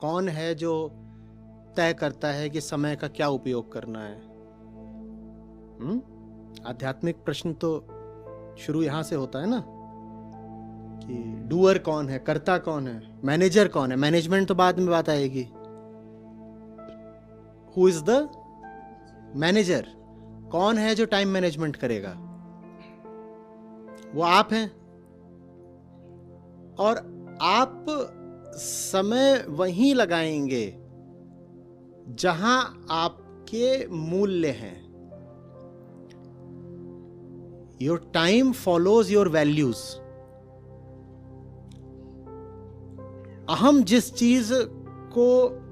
कौन है जो तय करता है कि समय का क्या उपयोग करना है? आध्यात्मिक प्रश्न तो शुरू यहां से होता है ना कि डूअर कौन है, कर्ता कौन है, मैनेजर कौन है। मैनेजमेंट तो बाद में बात आएगी। Who is the manager? कौन है जो टाइम मैनेजमेंट करेगा? वो आप हैं। और आप समय वहीं लगाएंगे जहां आपके मूल्य हैं। Your time follows your values. अहम जिस चीज को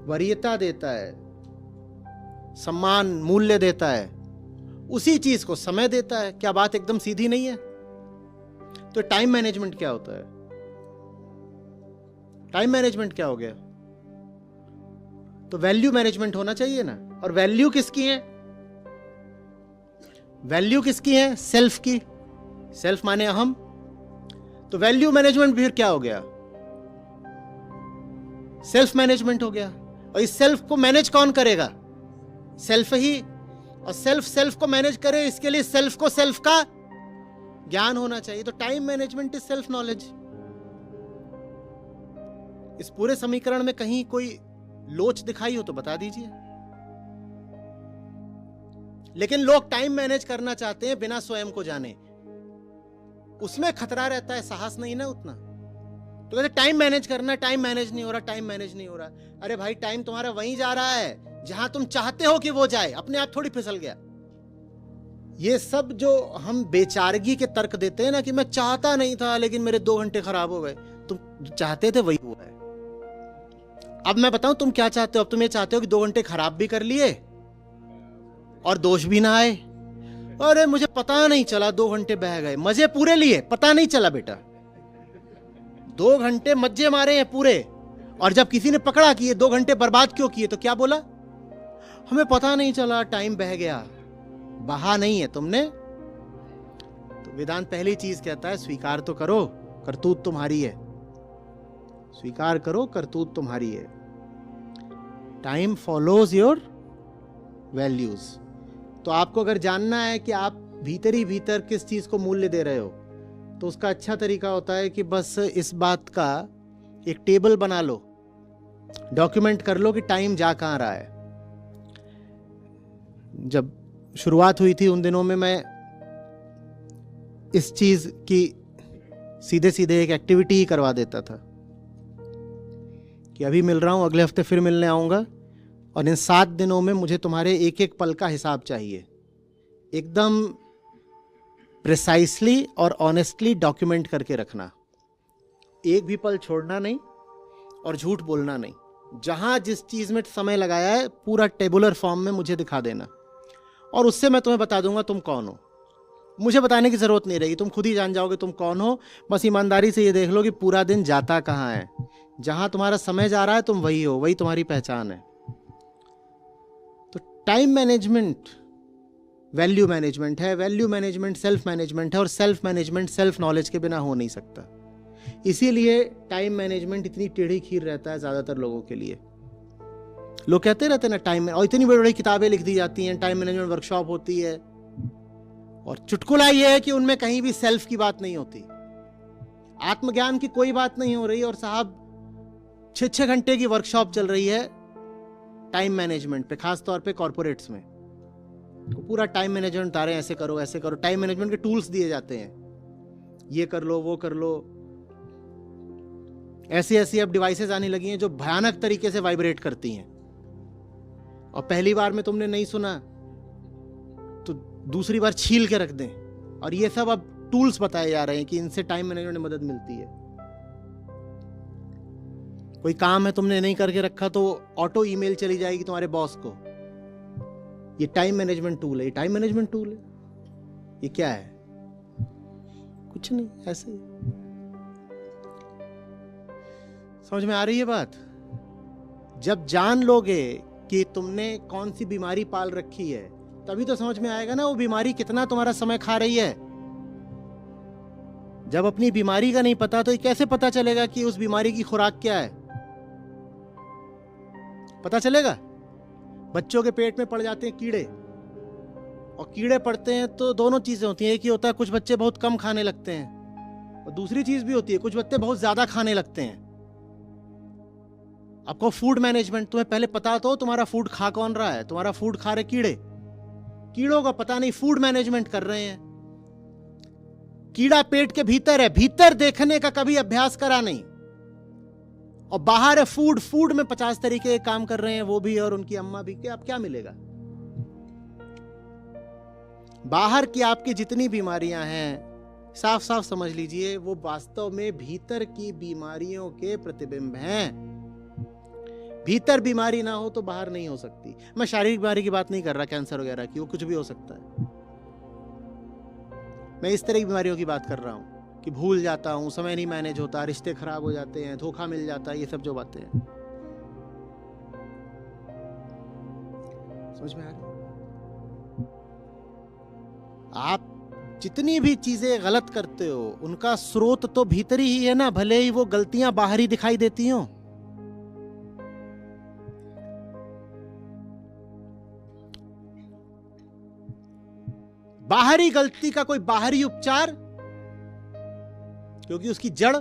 वरीयता देता है, सम्मान, मूल्य देता है, उसी चीज को समय देता है। क्या बात एकदम सीधी नहीं है? तो टाइम मैनेजमेंट क्या होता है? टाइम मैनेजमेंट क्या हो गया? तो वैल्यू मैनेजमेंट होना चाहिए ना। और वैल्यू किसकी है? वैल्यू किसकी है? सेल्फ की। सेल्फ माने अहम। तो वैल्यू मैनेजमेंट फिर क्या हो गया? सेल्फ मैनेजमेंट हो गया। और इस सेल्फ को मैनेज कौन करेगा? सेल्फ ही। और सेल्फ को मैनेज करे, इसके लिए सेल्फ को सेल्फ का ज्ञान होना चाहिए। तो time management is self knowledge. इस पूरे समीकरण में कहीं कोई लोच दिखाई हो तो बता दीजिए। लेकिन लोग टाइम मैनेज करना चाहते हैं बिना स्वयं को जाने। उसमें खतरा रहता है, साहस नहीं ना उतना। तो कहते टाइम मैनेज करना, टाइम मैनेज नहीं हो रहा, टाइम मैनेज नहीं हो रहा। अरे भाई, टाइम तुम्हारा वहीं जा रहा है जहां तुम चाहते हो कि वो जाए। अपने आप थोड़ी फिसल गया। ये सब जो हम बेचारगी के तर्क देते हैं ना कि मैं चाहता नहीं था लेकिन मेरे 2 घंटे खराब हो गए। तुम चाहते थे वही हुआ है। अब मैं बताऊं तुम क्या चाहते हो। अब तुम ये चाहते हो कि 2 घंटे खराब भी कर लिए और दोष भी ना आए। अरे मुझे पता नहीं चला, 2 घंटे बह गए, मजे पूरे लिए, पता नहीं चला। बेटा 2 घंटे मजे मारे हैं पूरे। और जब किसी ने पकड़ा कि ये 2 घंटे बर्बाद क्यों किए, तो क्या बोला? हमें पता नहीं चला, टाइम बह गया। बहा नहीं है तुमने। तो वेदांत पहली चीज कहता है, स्वीकार तो करो करतूत तुम्हारी है। स्वीकार करो करतूत तुम्हारी है। Time follows your values. तो आपको अगर जानना है कि आप भीतर ही भीतर किस चीज को मूल्य दे रहे हो, तो उसका अच्छा तरीका होता है कि बस इस बात का एक टेबल बना लो, डॉक्यूमेंट कर लो कि टाइम जा कहां रहा है। जब शुरुआत हुई थी उन दिनों में मैं इस चीज की सीधे सीधे एक एक्टिविटी ही करवा देता था कि अभी मिल रहा हूं, अगले हफ्ते फिर मिलने आऊंगा और इन 7 दिनों में मुझे तुम्हारे एक एक पल का हिसाब चाहिए। एकदम प्रिसाइसली और ऑनेस्टली डॉक्यूमेंट करके रखना। एक भी पल छोड़ना नहीं और झूठ बोलना नहीं। जहां जिस चीज में समय लगाया है पूरा टेबुलर फॉर्म में मुझे दिखा देना। और उससे मैं तुम्हें बता दूंगा तुम कौन हो। मुझे बताने की जरूरत नहीं रहेगी, तुम खुद ही जान जाओगे तुम कौन हो। बस ईमानदारी से ये देख लो कि पूरा दिन जाता कहाँ है। जहां तुम्हारा समय जा रहा है तुम वही हो, वही तुम्हारी पहचान है। तो टाइम मैनेजमेंट वैल्यू मैनेजमेंट है, वैल्यू मैनेजमेंट सेल्फ मैनेजमेंट है, और सेल्फ मैनेजमेंट सेल्फ नॉलेज के बिना हो नहीं सकता। इसीलिए टाइम मैनेजमेंट इतनी टेढ़ी खीर रहता है ज्यादातर लोगों के लिए। लोग कहते रहते हैं ना टाइम, और इतनी बड़ी बड़ी किताबें लिख दी जाती हैं, टाइम मैनेजमेंट वर्कशॉप होती है, और चुटकुला ये है कि उनमें कहीं भी सेल्फ की बात नहीं होती, आत्मज्ञान की कोई बात नहीं हो रही। और साहब 6-6 घंटे की वर्कशॉप चल रही है टाइम मैनेजमेंट पे, खासतौर पे कॉर्पोरेट्स में। तो पूरा टाइम मैनेजमेंट बता रहे हैं, ऐसे करो ऐसे करो। टाइम मैनेजमेंट के टूल्स दिए जाते हैं, ये कर लो वो कर लो। ऐसी ऐसी अब डिवाइसेस आने लगी हैं जो भयानक तरीके से वाइब्रेट करती हैं, और पहली बार में तुमने नहीं सुना तो दूसरी बार छील के रख दें। और ये सब अब टूल्स बताए जा रहे हैं कि इनसे टाइम मैनेजमेंट में मदद मिलती है। कोई काम है तुमने नहीं करके रखा तो ऑटो ईमेल चली जाएगी तुम्हारे बॉस को, ये टाइम मैनेजमेंट टूल है। ये टाइम मैनेजमेंट टूल है। ये क्या है? कुछ नहीं, ऐसे ही। समझ में आ रही है बात? जब जान लोगे कि तुमने कौन सी बीमारी पाल रखी है, तभी तो समझ में आएगा ना वो बीमारी कितना तुम्हारा समय खा रही है। जब अपनी बीमारी का नहीं पता तो कैसे पता चलेगा कि उस बीमारी की खुराक क्या है? पता चलेगा? बच्चों के पेट में पड़ जाते हैं कीड़े, और कीड़े पड़ते हैं तो दोनों चीजें होती हैं। एक ही होता है कुछ बच्चे बहुत कम खाने लगते हैं, और दूसरी चीज भी होती है कुछ बच्चे बहुत ज्यादा खाने लगते हैं। आपको फूड मैनेजमेंट, तुम्हें पहले पता तो तुम्हारा फूड खा कौन रहा है। तुम्हारा फूड खा रहे कीड़े, कीड़ों का पता नहीं, फूड मैनेजमेंट कर रहे हैं। कीड़ा पेट के भीतर है, भीतर देखने का कभी अभ्यास करा नहीं, और बाहर है फूड, फूड में 50 तरीके के काम कर रहे हैं वो भी और उनकी अम्मा भी। अब क्या मिलेगा? बाहर की आपकी जितनी बीमारियां हैं, साफ साफ समझ लीजिए वो वास्तव में भीतर की बीमारियों के प्रतिबिंब हैं। भीतर बीमारी ना हो तो बाहर नहीं हो सकती। मैं शारीरिक बीमारी की बात नहीं कर रहा, कैंसर वगैरह की, वो कुछ भी हो सकता है। मैं इस तरह की बीमारियों की बात कर रहा हूं कि भूल जाता हूं, समय नहीं मैनेज होता, रिश्ते खराब हो जाते हैं, धोखा मिल जाता है, ये सब जो बातें हैं। समझ में आ रही? आप जितनी भी चीजें गलत करते हो उनका स्रोत तो भीतरी ही है ना, भले ही वो गलतियां बाहरी दिखाई देती हो। बाहरी गलती का कोई बाहरी उपचार, क्योंकि उसकी जड़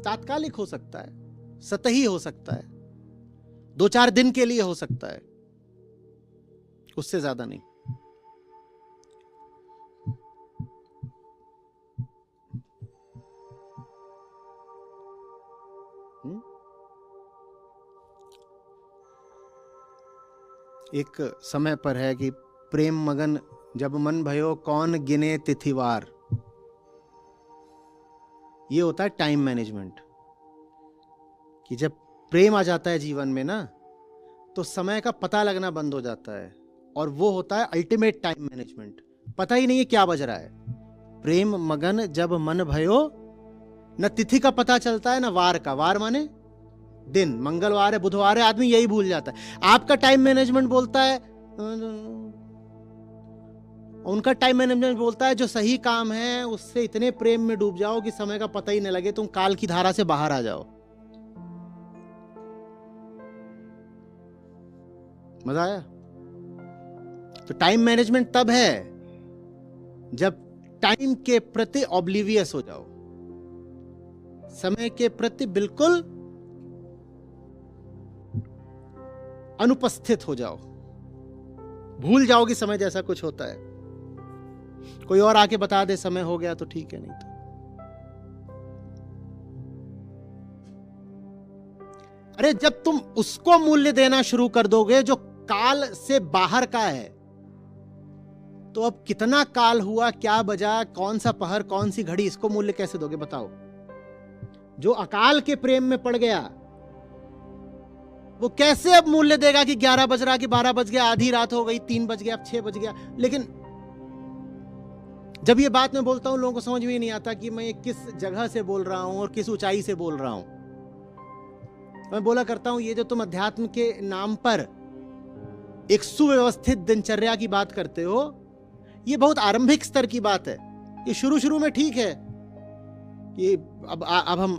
तात्कालिक हो सकता है, सतही हो सकता है, 2-4 दिन के लिए हो सकता है, उससे ज्यादा नहीं। एक समय पर है कि प्रेम मगन जब मन भयो कौन गिने तिथिवार। ये होता है टाइम मैनेजमेंट, कि जब प्रेम आ जाता है जीवन में ना तो समय का पता लगना बंद हो जाता है, और वो होता है अल्टीमेट टाइम मैनेजमेंट। पता ही नहीं है क्या बज रहा है। प्रेम मगन जब मन भयो, न तिथि का पता चलता है न वार का। वार माने दिन, मंगलवार है, बुधवार है, आदमी यही भूल जाता है। आपका टाइम मैनेजमेंट बोलता है, उनका टाइम मैनेजमेंट बोलता है जो सही काम है उससे इतने प्रेम में डूब जाओ कि समय का पता ही नहीं लगे, तुम काल की धारा से बाहर आ जाओ। मजा आया? तो टाइम मैनेजमेंट तब है जब टाइम के प्रति ऑब्लिवियस हो जाओ, समय के प्रति बिल्कुल अनुपस्थित हो जाओ, भूल जाओ कि समय जैसा कुछ होता है। कोई और आके बता दे समय हो गया तो ठीक है, नहीं तो अरे जब तुम उसको मूल्य देना शुरू कर दोगे जो काल से बाहर का है, तो अब कितना काल हुआ, क्या बजा, कौन सा पहर, कौन सी घड़ी, इसको मूल्य कैसे दोगे बताओ? जो अकाल के प्रेम में पड़ गया वो कैसे अब मूल्य देगा कि 11 बज रहा, कि 12 बज गया, आधी रात हो गई, 3 बज गया, अब 6 बज गया। लेकिन जब ये बात मैं बोलता हूं लोगों को समझ में नहीं आता कि मैं किस जगह से बोल रहा हूं और किस ऊंचाई से बोल रहा हूं। मैं बोला करता हूं ये जो तुम अध्यात्म के नाम पर एक सुव्यवस्थित दिनचर्या की बात करते हो, ये बहुत आरंभिक स्तर की बात है। ये शुरू में ठीक है कि अब हम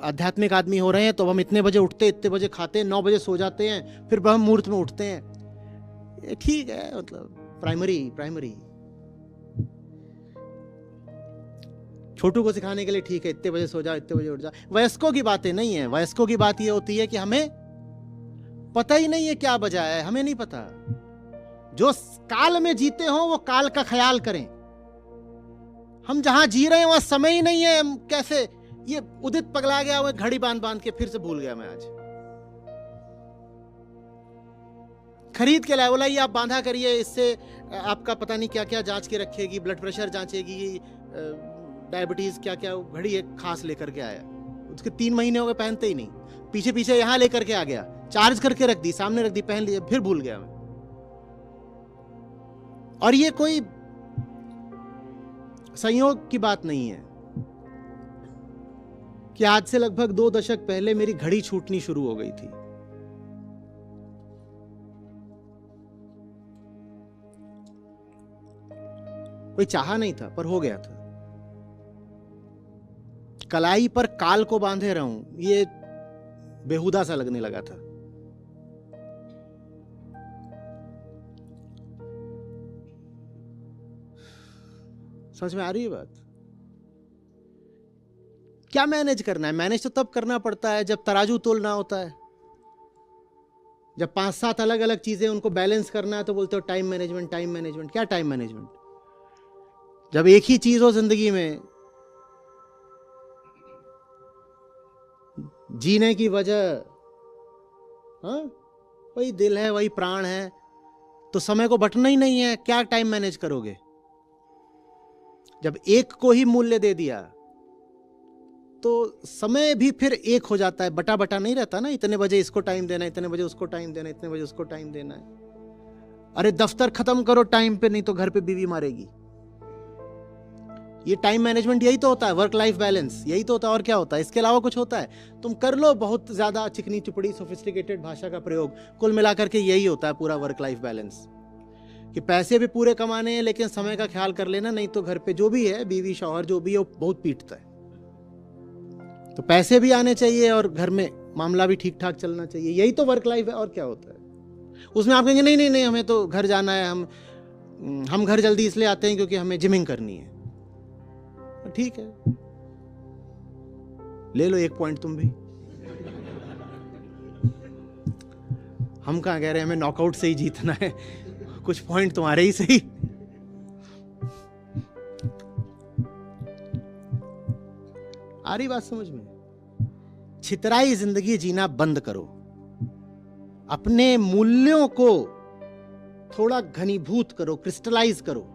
आध्यात्मिक आदमी हो रहे हैं तो हम इतने बजे उठते, इतने बजे खाते हैं, 9 बजे सो जाते हैं, फिर ब्रह्म मुहूर्त में उठते हैं। ये ठीक है, मतलब प्राइमरी छोटू को सिखाने के लिए ठीक है, इतने बजे सो जाओ, इतने बजे उठ जाओ। वयस्कों की बातें नहीं है। वयस्कों की बात ये होती है कि हमें पता ही नहीं है क्या बजा है, हमें नहीं पता। जो काल में जीते हो वो काल का ख्याल करें। हम जहां जी रहे हैं वहां समय ही नहीं है। हम कैसे, ये उदित पगला गया, वो घड़ी बांध के फिर से भूल गया मैं आज। खरीद के लाया, बोला ये आप बांधा करिए, इससे आपका पता नहीं क्या क्या जांच के रखेगी, ब्लड प्रेशर जांचेगी, डायबिटीज क्या क्या। घड़ी एक खास लेकर के आया, उसके 3 महीने हो गए पहनते ही नहीं। पीछे पीछे यहां लेकर के आ गया, चार्ज करके रख दी, सामने रख दी, पहन लिया, फिर भूल गया मैं। और ये कोई संयोग की बात नहीं है कि आज से लगभग 2 दशक पहले मेरी घड़ी छूटनी शुरू हो गई थी। कोई चाहा नहीं था पर हो गया था। कलाई पर काल को बांधे रहूं, ये बेहुदा सा लगने लगा था। समझ में आ रही है बात? क्या मैनेज करना है? मैनेज तो तब करना पड़ता है जब तराजू तोलना होता है, जब 5-7 अलग अलग चीजें उनको बैलेंस करना है, तो बोलते हो टाइम मैनेजमेंट, टाइम मैनेजमेंट। क्या टाइम मैनेजमेंट? जब एक ही चीज हो जिंदगी में, जीने की वजह, हाँ, वही दिल है, वही प्राण है, तो समय को बंटना ही नहीं है, क्या टाइम मैनेज करोगे? जब एक को ही मूल्य दे दिया तो समय भी फिर एक हो जाता है, बटा बटा नहीं रहता ना, इतने बजे इसको टाइम देना है, इतने बजे उसको टाइम देना है, इतने बजे उसको टाइम देना है। अरे दफ्तर खत्म करो टाइम पे, नहीं तो घर पे बीवी मारेगी। ये टाइम मैनेजमेंट यही तो होता है, वर्क लाइफ बैलेंस यही तो होता है। और क्या होता है? इसके अलावा कुछ होता है? तुम कर लो बहुत ज्यादा चिकनी चुपड़ी सोफिस्टिकेटेड भाषा का प्रयोग, कुल मिलाकर के यही होता है पूरा वर्क लाइफ बैलेंस, कि पैसे भी पूरे कमाने हैं लेकिन समय का ख्याल कर लेना, नहीं तो घर पे जो भी है, बीवी शौहर जो भी है, वो बहुत पीटता है। तो पैसे भी आने चाहिए और घर में मामला भी ठीक ठाक चलना चाहिए, यही तो वर्क लाइफ है। और क्या होता है? उसमें आप कहेंगे नहीं नहीं नहीं, हमें तो घर जाना है, हम घर जल्दी इसलिए आते हैं क्योंकि हमें जिमिंग करनी है। ठीक है, ले लो 1 पॉइंट तुम भी। हम कहां कह रहे हैं हमें नॉकआउट से ही जीतना है, कुछ पॉइंट तुम्हारे ही सही। आ रही बात समझ में? छितराई जिंदगी जीना बंद करो, अपने मूल्यों को थोड़ा घनीभूत करो, क्रिस्टलाइज करो।